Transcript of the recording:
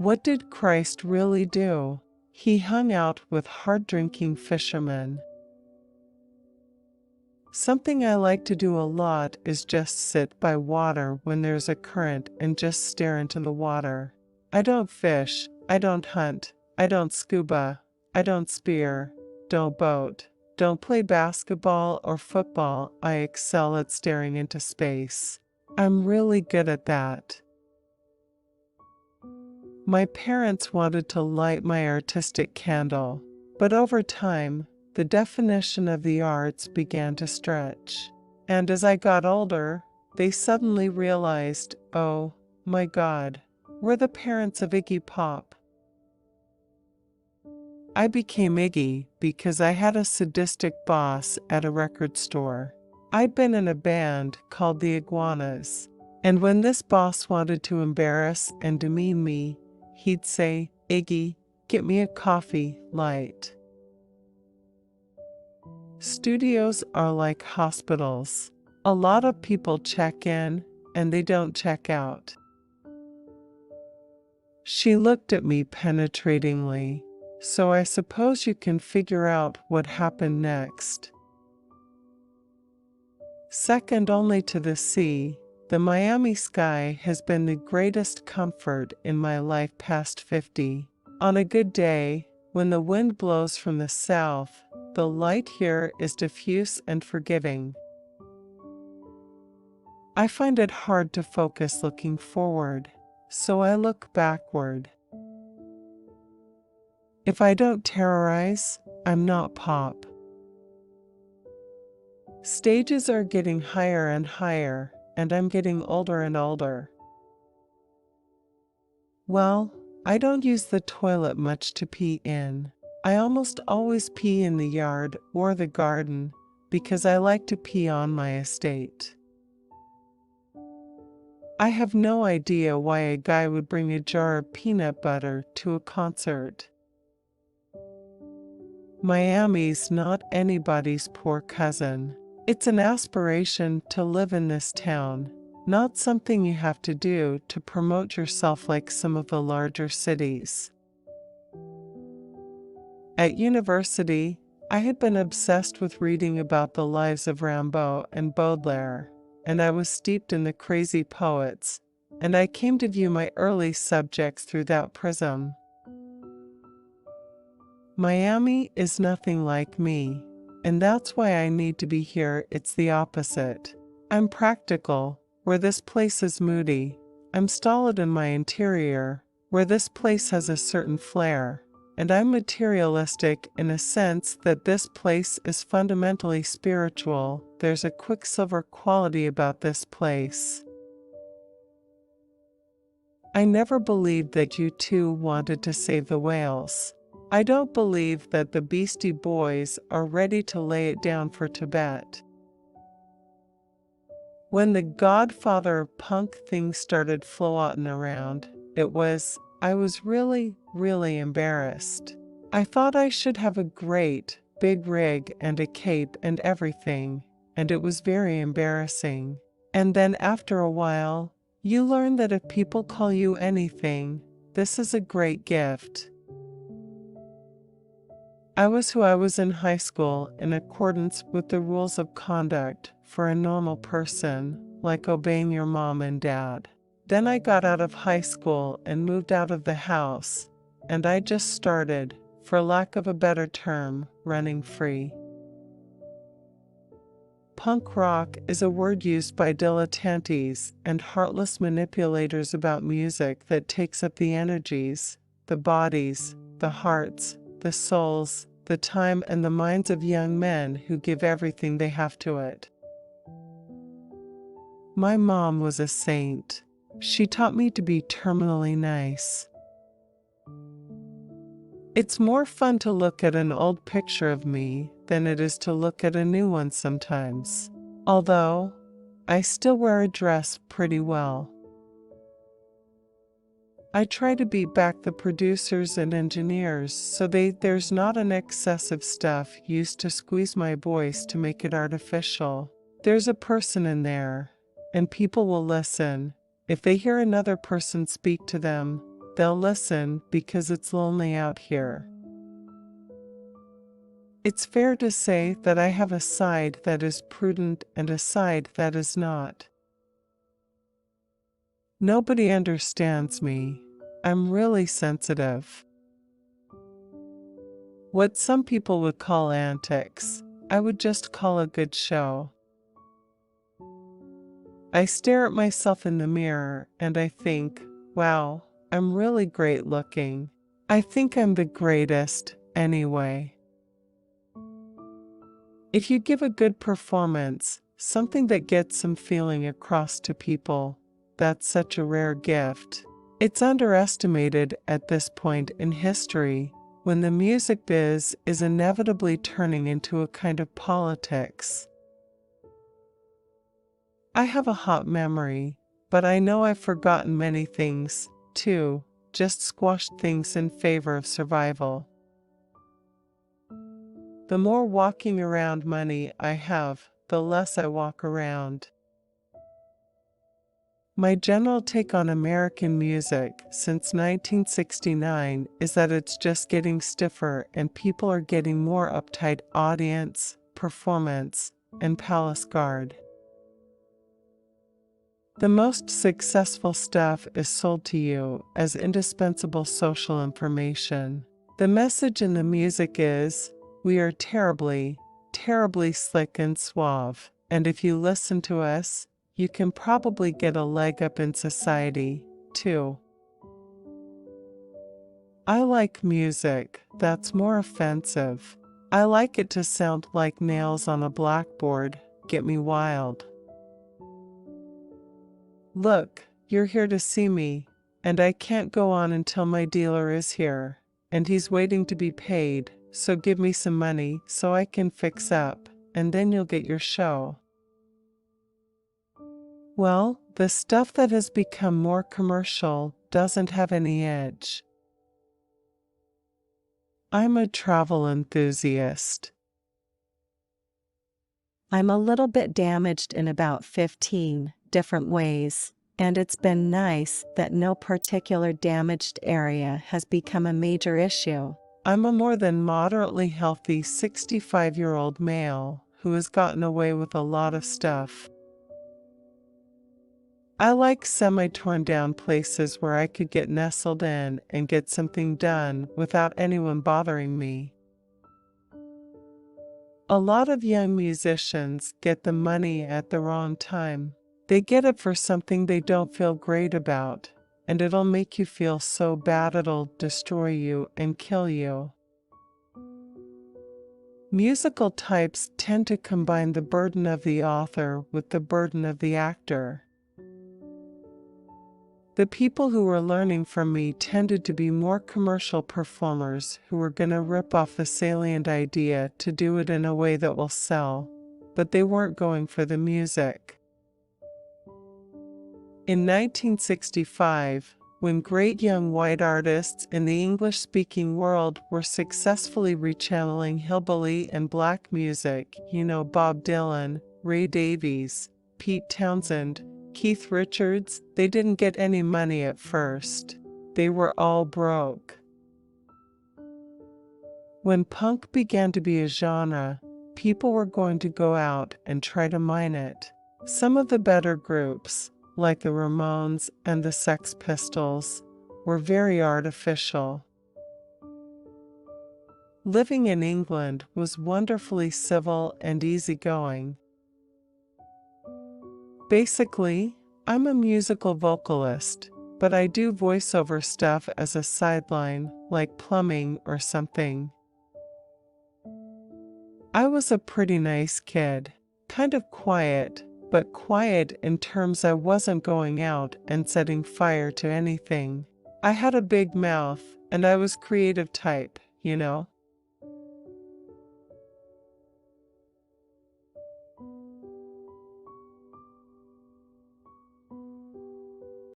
What did Christ really do? He hung out with hard-drinking fishermen. Something I like to do a lot is just sit by water when there's a current and just stare into the water. I don't fish, I don't hunt, I don't scuba, I don't spear, don't boat, don't play basketball or football. I excel at staring into space. I'm really good at that. My parents wanted to light my artistic candle, but over time, the definition of the arts began to stretch. And as I got older, they suddenly realized, oh, my God, we're the parents of Iggy Pop. I became Iggy because I had a sadistic boss at a record store. I'd been in a band called the Iguanas, and when this boss wanted to embarrass and demean me, he'd say, "Iggy, get me a coffee, light." Studios are like hospitals. A lot of people check in and they don't check out. She looked at me penetratingly, so I suppose you can figure out what happened next. Second only to the sea, the Miami sky has been the greatest comfort in my life past 50. On a good day, when the wind blows from the south, the light here is diffuse and forgiving. I find it hard to focus looking forward, so I look backward. If I don't terrorize, I'm not pop. Stages are getting higher and higher, and I'm getting older and older. Well, I don't use the toilet much to pee in. I almost always pee in the yard or the garden because I like to pee on my estate. I have no idea why a guy would bring a jar of peanut butter to a concert. Miami's not anybody's poor cousin. It's an aspiration to live in this town, not something you have to do to promote yourself like some of the larger cities. At university, I had been obsessed with reading about the lives of Rimbaud and Baudelaire, and I was steeped in the crazy poets, and I came to view my early subjects through that prism. Miami is nothing like me, and that's why I need to be here. It's the opposite. I'm practical, where this place is moody. I'm stolid in my interior, where this place has a certain flair. And I'm materialistic in a sense that this place is fundamentally spiritual. There's a quicksilver quality about this place. I never believed that you two wanted to save the whales. I don't believe that the Beastie Boys are ready to lay it down for Tibet. When the Godfather of Punk thing started floating around, I was really embarrassed. I thought I should have a great, big rig and a cape and everything, and it was very embarrassing. And then after a while, you learn that if people call you anything, this is a great gift. I was who I was in high school in accordance with the rules of conduct for a normal person, like obeying your mom and dad. Then I got out of high school and moved out of the house, and I just started, for lack of a better term, running free. Punk rock is a word used by dilettantes and heartless manipulators about music that takes up the energies, the bodies, the hearts, the souls, the time and the minds of young men who give everything they have to it. My mom was a saint. She taught me to be terminally nice. It's more fun to look at an old picture of me than it is to look at a new one sometimes. Although, I still wear a dress pretty well. I try to beat back the producers and engineers so there's not an excessive stuff used to squeeze my voice to make it artificial. There's a person in there, and people will listen. If they hear another person speak to them, they'll listen because it's lonely out here. It's fair to say that I have a side that is prudent and a side that is not. Nobody understands me. I'm really sensitive. What some people would call antics, I would just call a good show. I stare at myself in the mirror and I think, wow, I'm really great looking. I think I'm the greatest, anyway. If you give a good performance, something that gets some feeling across to people, that's such a rare gift. It's underestimated at this point in history, when the music biz is inevitably turning into a kind of politics. I have a hot memory, but I know I've forgotten many things, too, just squashed things in favor of survival. The more walking around money I have, the less I walk around. My general take on American music since 1969 is that it's just getting stiffer and people are getting more uptight audience, performance, and palace guard. The most successful stuff is sold to you as indispensable social information. The message in the music is, we are terribly, terribly slick and suave, and if you listen to us, you can probably get a leg up in society, too. I like music that's more offensive. I like it to sound like nails on a blackboard, get me wild. Look, you're here to see me, and I can't go on until my dealer is here, and he's waiting to be paid, so give me some money so I can fix up, and then you'll get your show. Well, the stuff that has become more commercial doesn't have any edge. I'm a travel enthusiast. I'm a little bit damaged in about 15 different ways, and it's been nice that no particular damaged area has become a major issue. I'm a more than moderately healthy 65-year-old male who has gotten away with a lot of stuff. I like semi-torn down places where I could get nestled in and get something done without anyone bothering me. A lot of young musicians get the money at the wrong time. They get it for something they don't feel great about, and it'll make you feel so bad it'll destroy you and kill you. Musical types tend to combine the burden of the author with the burden of the actor. The people who were learning from me tended to be more commercial performers who were going to rip off the salient idea to do it in a way that will sell, but they weren't going for the music. In 1965, when great young white artists in the English-speaking world were successfully rechanneling hillbilly and black music, Bob Dylan, Ray Davies, Pete Townsend, Keith Richards, they didn't get any money at first. They were all broke. When punk began to be a genre, people were going to go out and try to mine it. Some of the better groups, like the Ramones and the Sex Pistols, were very artificial. Living in England was wonderfully civil and easygoing. Basically, I'm a musical vocalist, but I do voiceover stuff as a sideline, like plumbing or something. I was a pretty nice kid, kind of quiet, but quiet in terms I wasn't going out and setting fire to anything. I had a big mouth, and I was creative type,